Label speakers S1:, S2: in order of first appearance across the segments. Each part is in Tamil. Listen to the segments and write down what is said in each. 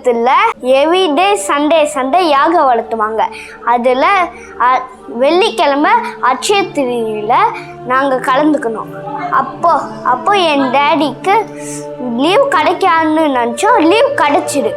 S1: யாகத்தில் எவ்ரிடே சண்டே யாகம் வளர்த்துவாங்க. அதில் வெள்ளிக்கிழமை அட்சய திருதியில் நாங்கள் கலந்துக்கணும். அப்போ என் டேடிக்கு லீவ் கிடைக்கான்னு நினச்சோம். லீவ் கிடச்சிடு.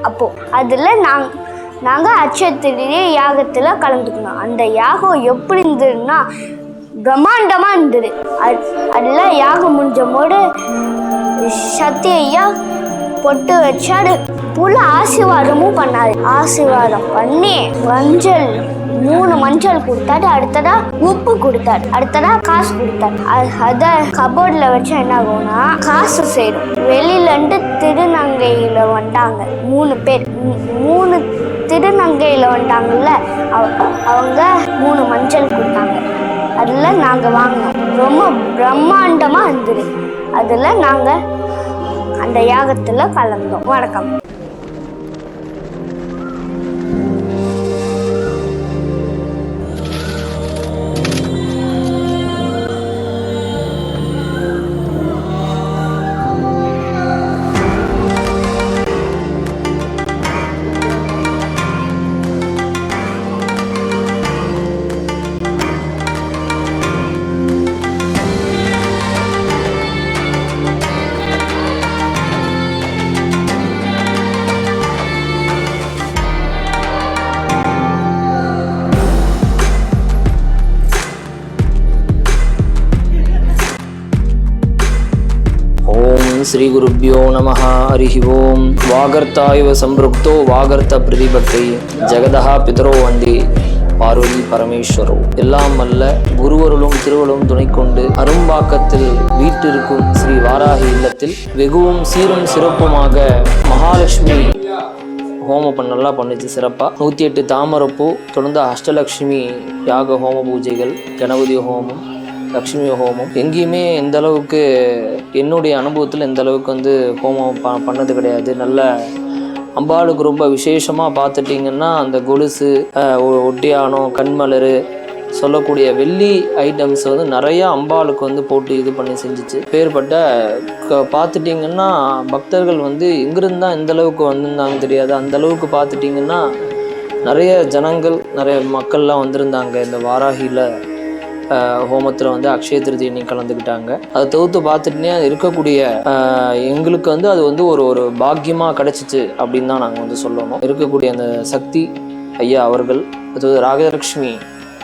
S1: அப்போது அதில் நாங்கள் அட்சய திருதி யாகத்தில் கலந்துக்கணும். அந்த யாகம் எப்படி இருந்ததுன்னா பிரம்மாண்டமாக இருந்தது. அதில் யாகம் முடிஞ்ச போது சக்தி ஐயா பொட்டு வச்சாரு. புள்ள ஆசீர்வாதமும் பண்ணாரு. ஆசீர்வாதம் பண்ணி 3 மஞ்சள் கொடுத்தாரு. அடுத்ததா உப்பு கொடுத்தாரு. அடுத்ததா காசு கொடுத்தாரு. அதை கபோர்டில் வச்சு என்ன ஆகும்னா காசு சேரும். வெளியிலேருந்து திருநங்கையில் வந்தாங்க 3 பேர். 3 திருநங்கையில் வந்தாங்கல்ல, அவங்க 3 மஞ்சள் கொடுத்தாங்க. அதில் நாங்கள் வாங்கினோம். ரொம்ப பிரம்மாண்டமாக இருந்தது. அதில் நாங்கள் அந்த யாகத்தில் கலந்தோம். வணக்கம்.
S2: श्री गुरुभ्यो नमः हरिः ओम वागर्तायव संपृक्तो वागर्त प्रतिपत्ति जगदः पितरो वन्दे பார்வதி பரமேஸ்வரோ. எல்லாம் அல்ல குருவருளும் திருவருளும் துணை கொண்டு அரும்பாக்கத்தில் வீட்டிற்கும் ஸ்ரீ வாராகி இல்லத்தில் வெகுவும் சீரும் சிறப்புமாக மகாலட்சுமி ஹோமம் நல்லா பண்ணிச்சு. சிறப்பாக 108 தாமரப்பூ, தொடர்ந்து அஷ்டலட்சுமி யாக ஹோம பூஜைகள், கணபதி ஹோமம், லக்ஷ்மி ஹோமம். எங்கேயுமே இந்த அளவுக்கு என்னுடைய அனுபவத்தில் இந்த அளவுக்கு ஹோமம் பண்ணது கிடையாது. நல்ல அம்பாளுக்கு ரொம்ப விசேஷமாக பார்த்துட்டிங்கன்னா அந்த கொலுசு, ஒட்டியானம், கண்மலர் சொல்லக்கூடிய வெள்ளி ஐட்டம்ஸ் நிறையா அம்பாளுக்கு போட்டு இது பண்ணி செஞ்சிச்சு. பேர்பட்ட பார்த்துட்டிங்கன்னா பக்தர்கள் எங்கிருந்து தான் இந்த அளவுக்கு வந்திருந்தாங்க தெரியாது. அந்த அளவுக்கு பார்த்துட்டிங்கன்னா நிறைய ஜனங்கள், நிறைய மக்கள்லாம் வந்திருந்தாங்க. இந்த வாராகியில் ஹோமத்தில் அக்ஷய திருதி இன்னைக்கு கலந்துக்கிட்டாங்க. அதை தவிர்த்து பார்த்துட்டுனே இருக்கக்கூடிய எங்களுக்கு அது ஒரு பாக்கியமாக கிடச்சிச்சு அப்படின்னு தான் நாங்கள் சொல்லணும். இருக்கக்கூடிய அந்த சக்தி ஐயா அவர்கள், அதாவது ராகலட்சுமி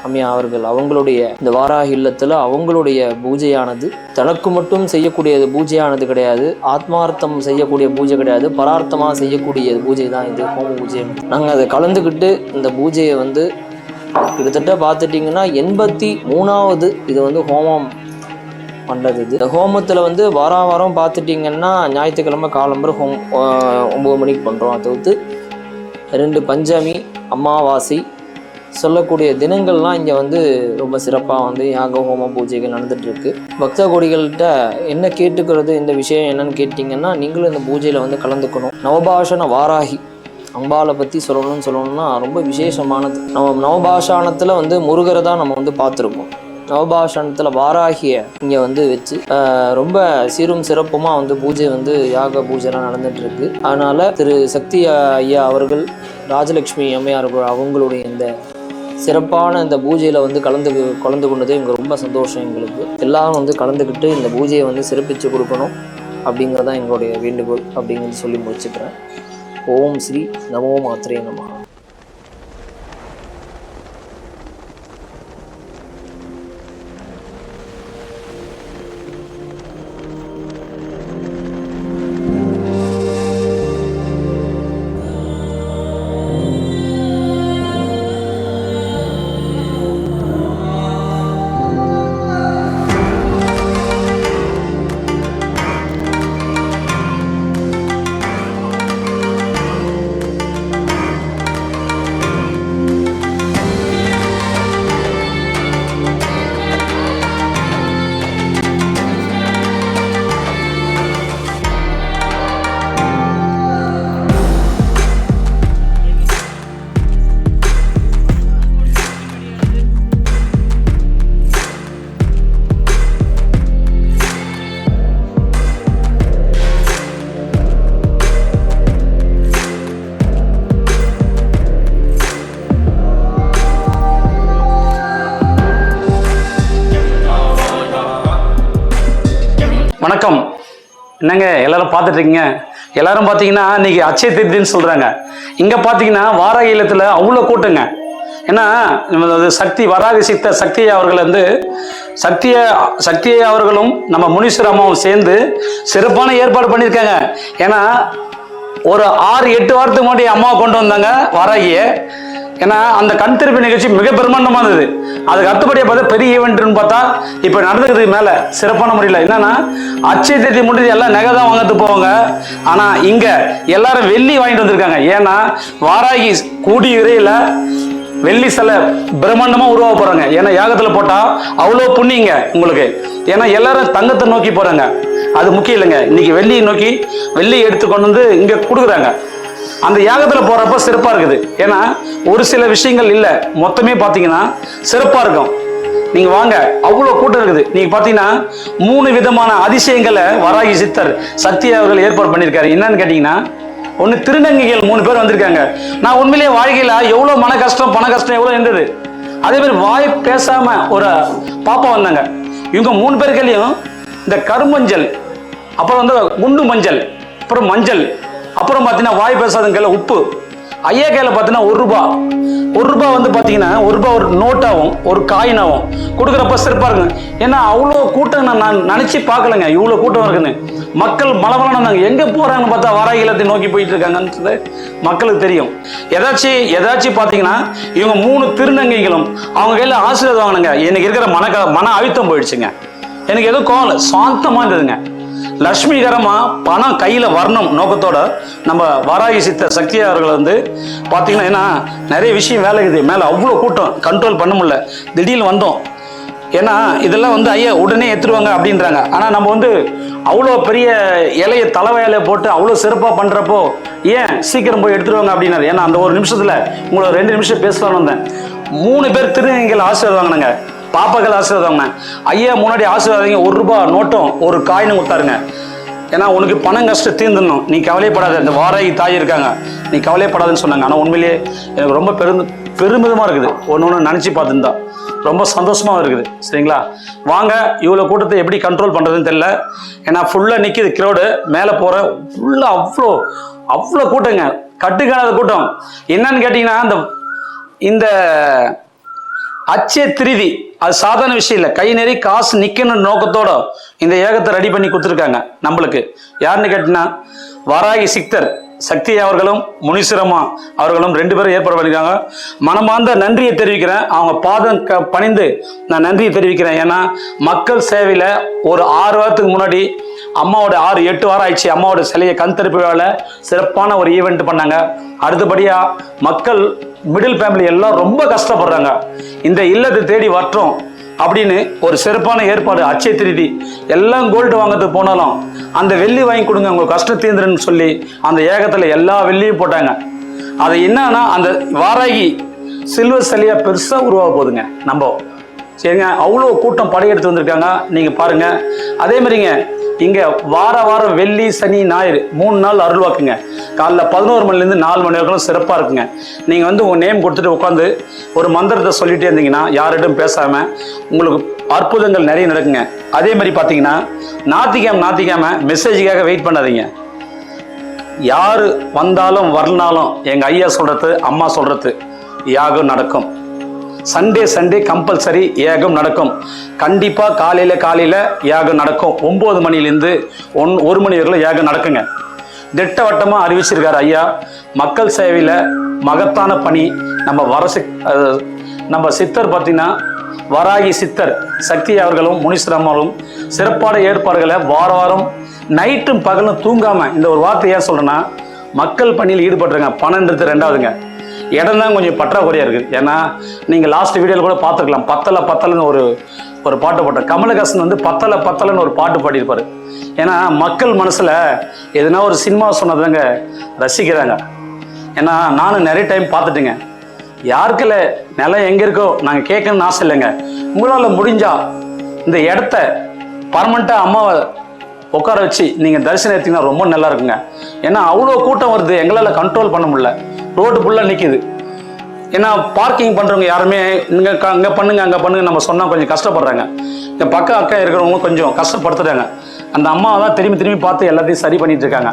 S2: அம்மையா அவர்கள், அவங்களுடைய இந்த வாராகி இல்லத்தில் அவங்களுடைய பூஜையானது தனக்கு மட்டும் செய்யக்கூடிய பூஜையானது கிடையாது, ஆத்மார்த்தம் செய்யக்கூடிய பூஜை கிடையாது, பரார்த்தமாக செய்யக்கூடிய பூஜை தான் இது ஹோம பூஜை. நாங்கள் அதை கலந்துக்கிட்டு இந்த பூஜையை கிட்டத்தட்ட பார்த்துட்டிங்கன்னா 83வது இது ஹோமம் பண்ணுறது. இந்த ஹோமத்தில் வாரம் பார்த்துட்டிங்கன்னா ஞாயிற்றுக்கிழமை காலம்பரம் 9 மணிக்கு பண்ணுறோம். அதை தவிர்த்து 2 பஞ்சமி, அமாவாசை சொல்லக்கூடிய தினங்கள்லாம் இங்கே ரொம்ப சிறப்பாக யாக ஹோம பூஜைகள் நடந்துகிட்ருக்கு. பக்த கோடிகள்கிட்ட என்ன கேட்டுக்கிறது, இந்த விஷயம் என்னன்னு கேட்டிங்கன்னா, நீங்களும் இந்த பூஜையில் கலந்துக்கணும். நவபாஷண வாராகி அம்பாளை பற்றி சொல்லணும்னா ரொம்ப விசேஷமானது. நம்ம நவபாஷானத்தில் முருகரை தான் நம்ம பார்த்துருக்கோம். நவபாஷணத்தில் வாராகிய இங்கே வச்சு ரொம்ப சீரும் சிறப்புமாக பூஜை யாக பூஜைலாம் நடந்துகிட்ருக்கு. அதனால் திரு சக்தி ஐயா அவர்கள், ராஜலட்சுமி அம்மையார் அவங்களுடைய இந்த சிறப்பான இந்த பூஜையில் கலந்து கொண்டது எங்களுக்கு ரொம்ப சந்தோஷம். எங்களுக்கு எல்லாரும் கலந்துக்கிட்டு இந்த பூஜையை சிறப்பித்து கொடுக்கணும் அப்படிங்கிறதான் எங்களுடைய வேண்டுகோள் அப்படிங்கிறது சொல்லி முடிச்சுக்கிறேன். ஓம் ஸ்ரீ நமோ மாத்ரே நமஹ.
S3: என்னங்க எல்லாரும் பார்த்துட்டு இருக்கீங்க? எல்லாரும் பார்த்தீங்கன்னா இன்னைக்கு அட்சய திருதின்னு சொல்றாங்க. இங்க பார்த்தீங்கன்னா வாராகி இல்லத்துல அவ்வளோ கூட்டங்க. ஏன்னா சக்தி வராக சித்த சக்தி அவர்கள் வந்து சக்தியை அவர்களும் நம்ம முனீஸ்வர அம்மாவும் சேர்ந்து சிறப்பான ஏற்பாடு பண்ணியிருக்காங்க. ஏன்னா ஒரு 6-8 வாரத்துக்கு முன்னாடி அம்மாவை கொண்டு வந்தாங்க வாராகியை. ஏன்னா அந்த கண் திருப்பி நிகழ்ச்சி மிக பிரம்மாண்டமா இருந்தது. அதுக்கு அடுத்தபடியாக பார்த்தா பெரிய ஈவெண்ட்னு பார்த்தா இப்போ நடந்துக்குது மேலே சிறப்பான முறையில். என்னன்னா அட்சய திருதி முடிஞ்சு எல்லாம் நகை தான் வாங்கிறது போவாங்க. ஆனால் இங்கே எல்லாரும் வெள்ளி வாங்கிட்டு வந்திருக்காங்க. ஏன்னா வாராகி கூடி விரையில் வெள்ளி சிலை பிரம்மாண்டமா உருவாக போறாங்க. ஏன்னா யாகத்தில் போட்டா அவ்வளோ புண்ணியங்க உங்களுக்கு. ஏன்னா எல்லாரும் தங்கத்தை நோக்கி போறாங்க. அது முக்கியம் இல்லைங்க. இன்னைக்கு வெள்ளியை நோக்கி வெள்ளி எடுத்து கொண்டு வந்து இங்க கொடுக்குறாங்க. அந்த யாகத்தில் போறப்ப சிறப்பா இருக்குது. ஏன்னா ஒரு சில விஷயங்கள் இல்லை, மொத்தமே பார்த்தீங்கன்னா சிறப்பா இருக்கும். நீங்க வாங்க, அவ்வளோ கூட்டம் இருக்குது. நீங்க பார்த்தீங்கன்னா 3 விதமான அதிசயங்களை வராகி சித்தர் சக்தி அவர்கள் ஏற்பாடு பண்ணியிருக்காரு. என்னன்னு கேட்டீங்கன்னா, ஒன்று திருநங்கைகள் 3 பேர் வந்திருக்காங்க. நான் உண்மையிலேயே வாழ்க்கையில் எவ்வளோ மன கஷ்டம் பண கஷ்டம் எவ்வளோ இருந்தது. அதே மாதிரி வாய் பேசாம ஒரு பாப்பா வந்தாங்க. இவங்க 3 பேர்களையும் இந்த கருமஞ்சள், அப்புறம் வந்து குண்டு மஞ்சள், அப்புறம் மஞ்சள், அப்புறம் பார்த்தீங்கன்னா வாய் பேசாதவங்க கையில் உப்பு, ஐயா கையில் பார்த்தீங்கன்னா 1 ரூபா வந்து பார்த்தீங்கன்னா 1 ரூபா ஒரு நோட்டாகவும் ஒரு காயினாகவும் கொடுக்குறப்ப சிறப்பாக இருக்குங்க. ஏன்னா அவ்வளோ கூட்டம் நான் நினச்சி பார்க்கலங்க, இவ்வளோ கூட்டம் இருக்குன்னு. மக்கள் மலமலன்னு இருந்தாங்க. எங்கே போகிறாங்கன்னு பார்த்தா வாராகி இல்லத்தை நோக்கி போயிட்டு இருக்காங்கன்னு மக்களுக்கு தெரியும். எதாச்சும் பார்த்தீங்கன்னா இவங்க 3 திருநங்கைகளும் அவங்க கையில் ஆசீர்வாதம் வாங்கினாங்க. எனக்கு இருக்கிற மன அழுத்தம் போயிடுச்சுங்க. எனக்கு எதுவும் கோவல, சாந்தமாக இருந்ததுங்க. லட்சுமிகரமா பணம் கையில் வரணும் நோக்கத்தோட நம்ம வாராகி சித்த சக்தி அவர்கள் வந்து பார்த்தீங்கன்னா, ஏன்னா நிறைய விஷயம் வேலை இருக்குது மேலே, அவ்வளோ கூட்டம் கண்ட்ரோல் பண்ண முடியல. திடீர்னு வந்தோம். ஏன்னா இதெல்லாம் வந்து ஐயா உடனே எடுத்துருவாங்க அப்படின்றாங்க. ஆனால் நம்ம வந்து அவ்வளோ பெரிய இலையை தலைவையில போட்டு அவ்வளோ சிறப்பாக பண்ணுறப்போ ஏன் சீக்கிரம் போய் எடுத்துருவாங்க அப்படின்னாரு. ஏன்னா அந்த ஒரு நிமிஷத்தில் உங்களை 2 நிமிஷம் பேசலான்னு வந்தேன். 3 பேர் திருநங்கைகள் ஆசீர்வாதம் வாங்கினாங்க, பாப்பாக்கள் ஆசீர்வாதம் வாங்கினேன். ஐயா முன்னாடி ஆசீர்வாதம் 1 ரூபா நோட்டும் ஒரு காயினும் கொடுத்தாருங்க. ஏன்னா உனக்கு பணம் கஷ்டம் தீர்ந்துடணும், நீ கவலைப்படாத, இந்த வாராகி தாய் இருக்காங்க, நீ கவலைப்படாதுன்னு சொன்னாங்க. ஆனால் உண்மையிலேயே எனக்கு ரொம்ப பெருமிதமாக இருக்குது. ஒன்று நினச்சி பார்த்துருந்தா ரொம்ப சந்தோஷமாக இருக்குது. சரிங்களா? வாங்க, இவ்வளோ கூட்டத்தை எப்படி கண்ட்ரோல் பண்ணுறதுன்னு தெரியல. ஏன்னா ஃபுல்லாக நிற்கிது க்ரௌடு. மேலே போகிற ஃபுல்லாக அவ்வளோ கூட்டங்க, கட்டுக்காத கூட்டம். என்னன்னு கேட்டிங்கன்னா, இந்த அட்சய திருதி அது சாதாரண விஷயம் இல்லை. கை நிறைய காசு நிற்கணும் நோக்கத்தோட இந்த ஏகத்தை ரெடி பண்ணி கொடுத்துருக்காங்க நம்மளுக்கு. யாருன்னு கேட்டீங்கன்னா, வாராகி சித்தர் சக்தி அவர்களும் முனீஸ்வரம்மா அவர்களும் 2 பேரும் ஏற்பாடு பண்ணியிருக்காங்க. மனமார்ந்த நன்றியை தெரிவிக்கிறேன். அவங்க பாதம் பணிந்து நான் நன்றியை தெரிவிக்கிறேன். ஏன்னா மக்கள் சேவையில் ஒரு 6 வாரத்துக்கு முன்னாடி அம்மாவோட 6-8 வாரம் ஆயிடுச்சு. அம்மாவோட சிலையை கண் திறப்பு வேலை சிறப்பான ஒரு ஈவெண்ட் பண்ணாங்க. அடுத்தபடியாக மக்கள் மிடில் ஃபேமிலி எல்லாம் ரொம்ப கஷ்டப்படுறாங்க. இந்த இல்லத்தை தேடி வரட்டும் அப்படின்னு ஒரு சிறப்பான ஏற்பாடு. அட்சய திருதி எல்லாம் கோல்டு வாங்கிறதுக்கு போனாலும் அந்த வெள்ளி வாங்கி கொடுங்க, உங்க கஷ்டம் தீர்ந்துருன்னு சொல்லி அந்த ஏகத்தில் எல்லா வெள்ளியும் போட்டாங்க. அது என்னன்னா, அந்த வாராகி சில்வர் சிலையா பெருசாக உருவாக போகுதுங்க நம்ம. சரிங்க, அவ்வளோ கூட்டம் படையெடுத்து வந்திருக்காங்க. நீங்கள் பாருங்க. அதே மாதிரிங்க இங்கே வாரம் வெள்ளி சனி ஞாயிறு 3 நாள் அருள்வாக்குங்க. காலைல 11 மணிலேருந்து 4 மணி வரைக்கும் சிறப்பாக இருக்குங்க. நீங்கள் வந்து உங்கள் நேம் கொடுத்துட்டு உட்காந்து ஒரு மந்திரத்தை சொல்லிகிட்டே இருந்தீங்கன்னா, யாரிடம் பேசாமல் உங்களுக்கு அற்புதங்கள் நிறைய நடக்குங்க. அதே மாதிரி பார்த்தீங்கன்னா, ஞாயிற்றுக்கிழமை மெசேஜுக்காக வெயிட் பண்ணாதீங்க. யார் வந்தாலும் வரனாலும் எங்கள் ஐயா சொல்கிறது அம்மா சொல்கிறது யாகம் நடக்கும். சண்டே கம்பல்சரி யாகம் நடக்கும். கண்டிப்பாக காலையில் யாகம் நடக்கும். 9 மணிலேருந்து 1 மணி வரைக்கும் யாகம் நடக்குங்க. திட்டவட்டமாக அறிவிச்சிருக்காரு ஐயா. மக்கள் சேவையில் மகத்தான பணி. நம்ம சித்தர் பார்த்தீங்கன்னா, வராகி சித்தர் சக்தி அவர்களும் முனீஸ்வரம்மாவும் சிறப்பான ஏற்பாடுகளை வாரம் நைட்டும் பகலும் தூங்காமல், இந்த ஒரு வார்த்தை ஏன் சொல்கிறேன்னா, மக்கள் பணியில் ஈடுபட்டுருங்க. பணம்ன்றது 2வதுங்க. இடம் தான் கொஞ்சம் பற்றாக்குறையாக இருக்குது. ஏன்னா நீங்கள் லாஸ்ட் வீடியோவில் கூட பார்த்துருக்கலாம். பத்தலைன்னு ஒரு பாட்டு போட்டேன். கமலஹாசன் வந்து பத்தலைன்னு ஒரு பாட்டு பாடியிருப்பார். ஏன்னா மக்கள் மனசில் எதுனா ஒரு சினிமா சொன்னதுங்க ரசிக்கிறாங்க. ஏன்னா நானும் நிறைய டைம் பார்த்துட்டுங்க. யாருக்குல நிலம் எங்கே இருக்கோ நாங்கள் கேட்கணும்னு ஆசை இல்லைங்க. உங்களால் முடிஞ்சா இந்த இடத்த பர்மனெண்ட்டாக அம்மாவை உட்கார வச்சு நீங்கள் தரிசனம் எடுத்தீங்கன்னா ரொம்ப நல்லா இருக்குங்க. ஏன்னா அவ்வளோ கூட்டம் வருது, எங்களால் கண்ட்ரோல் பண்ண முடியல. ரோடு ஃபுல்லாக நிற்கிது. ஏன்னா பார்க்கிங் பண்ணுறவங்க யாருமே இங்கே பண்ணுங்க அங்கே பண்ணுங்க நம்ம சொன்னால் கொஞ்சம் கஷ்டப்படுறாங்க. இந்த பக்கம் அக்கா இருக்கிறவங்க கொஞ்சம் கஷ்டப்படுத்துறாங்க. அந்த அம்மாவை தான் திரும்பி திரும்பி பார்த்து எல்லாத்தையும் சரி பண்ணிட்டு இருக்காங்க.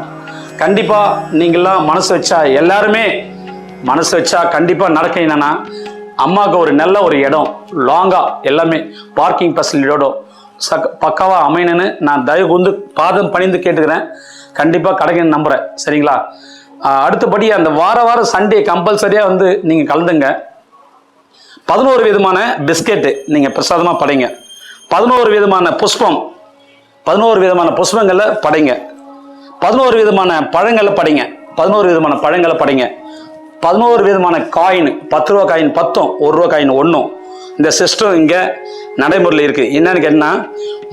S3: கண்டிப்பாக நீங்கள்லாம் மனசு வச்சா, எல்லாருமே மனசு வச்சா கண்டிப்பாக நடக்க. என்னன்னா அம்மாவுக்கு ஒரு நல்ல ஒரு இடம் லாங்காக எல்லாமே பார்க்கிங் ஃபெசிலிட்டியோட பக்காவாக அமையணுன்னு நான் தயவு கூர்ந்து பாதம் பணிந்து கேட்டுக்கிறேன். கண்டிப்பாக கிடைக்குன்னு நம்புகிறேன். சரிங்களா? அடுத்தபடி அந்த வார சண்டே கம்பல்சரியாக வந்து நீங்கள் கலந்துங்க. 11 விதமான பிஸ்கெட்டு நீங்கள் பிரசாதமாக படைங்க. 11 விதமான புஷ்பம், 11 விதமான புஷ்பங்களை படைங்க. 11 விதமான பழங்களை படைங்க. 11 விதமான பழங்களை படைங்க. 11 விதமான காயின், 10 ரூபா காயின் 10, 1 ரூபா காயின் 1. இந்த சிஸ்டம் இங்கே நடைமுறையில் இருக்குது. என்னன்னு கேட்டால்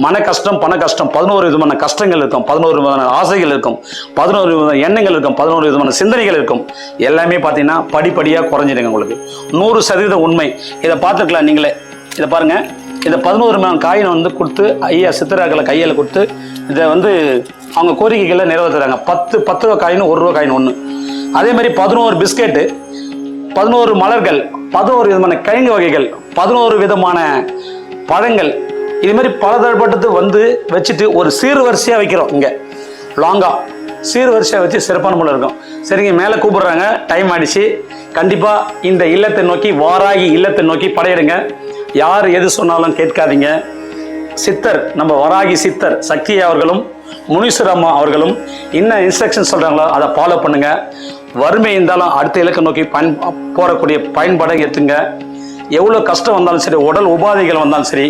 S3: மன கஷ்டம், பண கஷ்டம், 11 விதமான கஷ்டங்கள் இருக்கும், 11 விதமான ஆசைகள் இருக்கும், 11 விதமான எண்ணங்கள் இருக்கும், 11 விதமான சிந்தனைகள் இருக்கும். எல்லாமே பார்த்தீங்கன்னா படிப்படியாக குறைஞ்சிடுங்க. உங்களுக்கு 100% உண்மை. இதை பார்த்துக்கலாம் நீங்களே. இதை பாருங்கள். இதை 11 விதமான காயினை வந்து கொடுத்து ஐயா சித்தராக்களை கையில் கொடுத்து இதை வந்து அவங்க கோரிக்கைகளை நிறைவேற்றுறாங்க. 10 ரூபா காயின், 1 ரூபா காயின் 1. அதே மாதிரி 11 பிஸ்கெட்டு, 11 மலர்கள், 11 விதமான கிழங்கு வகைகள், 11 விதமான பழங்கள், இது மாதிரி பலதரப்பட்டது வந்து வச்சுட்டு ஒரு சீர்வரிசையாக வைக்கிறோம். இங்கே லாங்காக சீர்வரிசையாக வச்சு சிறப்பான முறை இருக்கும். சரிங்க, மேலே கூப்பிடுறாங்க, டைம் ஆயிடுச்சு. கண்டிப்பாக இந்த இல்லத்தை நோக்கி, வாராகி இல்லத்தை நோக்கி படையிடுங்க. யார் எது சொன்னாலும் கேட்காதீங்க. சித்தர், நம்ம வராகி சித்தர் சக்தி அவர்களும் முனீஸ்வரம்மா அவர்களும் என்ன இன்ஸ்ட்ரக்ஷன் சொல்கிறாங்களோ அதை ஃபாலோ பண்ணுங்க. வறுமை இருந்தாலும் அடுத்த இலக்கை நோக்கி போகக்கூடிய பயன்பாடை எடுத்துங்க. எவ்வளோ கஷ்டம் வந்தாலும் சரி, உடல் உபாதைகள் வந்தாலும் சரி,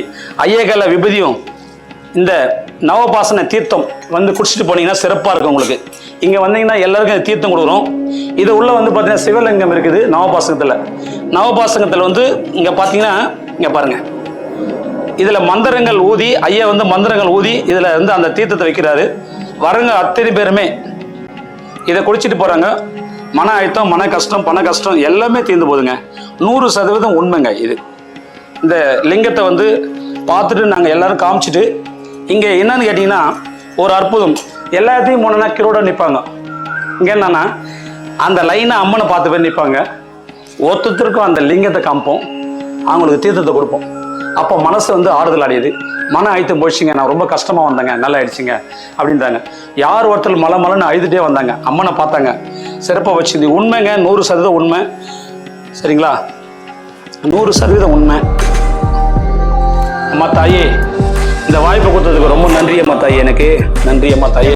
S3: ஐயகால விபதியும் இந்த நவபாசன தீர்த்தம் வந்து குடிச்சிட்டு போனீங்கன்னா சிறப்பாக இருக்கும். உங்களுக்கு இங்கே வந்தீங்கன்னா எல்லாருக்கும் தீர்த்தம் கொடுக்குறோம். இது உள்ள வந்து பார்த்தீங்கன்னா சிவலிங்கம் இருக்குது நவபாசகத்தில். நவபாசகத்தில் வந்து இங்கே பார்த்தீங்கன்னா இங்கே பாருங்கள், இதில் மந்திரங்கள் ஊதி, ஐயா வந்து மந்திரங்கள் ஊதி இதில் வந்து அந்த தீர்த்தத்தை வைக்கிறாரு. வரங்க அத்தனை பேருமே இதை குடிச்சிட்டு போகிறாங்க. மன அழுத்தம், மன கஷ்டம், பண கஷ்டம் எல்லாமே தீர்ந்து போகுதுங்க. 100% உண்மைங்க. இது இந்த லிங்கத்தை வந்து பார்த்துட்டு நாங்கள் எல்லாரும் காமிச்சிட்டு இங்கே என்னன்னு கேட்டிங்கன்னா ஒரு அற்புதம். எல்லாத்தையும் முன்னா கிரோட நிற்பாங்க. இங்கே என்னன்னா அந்த லைனை அம்மனை பார்த்து பேர் நிற்பாங்க. ஒருத்தருக்கும் அந்த லிங்கத்தை காமிப்போம், அவங்களுக்கு தீர்த்தத்தை கொடுப்போம். அப்போ மனசு வந்து ஆறுதல் அடையுது. மன அழுத்தம் போயிடுச்சுங்க, நான் ரொம்ப கஷ்டமாக வந்தேங்க, நல்லா ஆயிடுச்சுங்க அப்படின்றாங்க. யார் ஒருத்தர் மலன்னு அழுதுகிட்டே வந்தாங்க, அம்மனை பார்த்தாங்க, சிறப்பாக வச்சுது. உண்மைங்க, 100% உண்மை. சரிங்களா? 100% உண்மை. அம்மா தாயே, இந்த வாய்ப்பை கொடுத்ததுக்கு ரொம்ப நன்றி அம்மா தாயே. எனக்கு நன்றி அம்மா தாயே.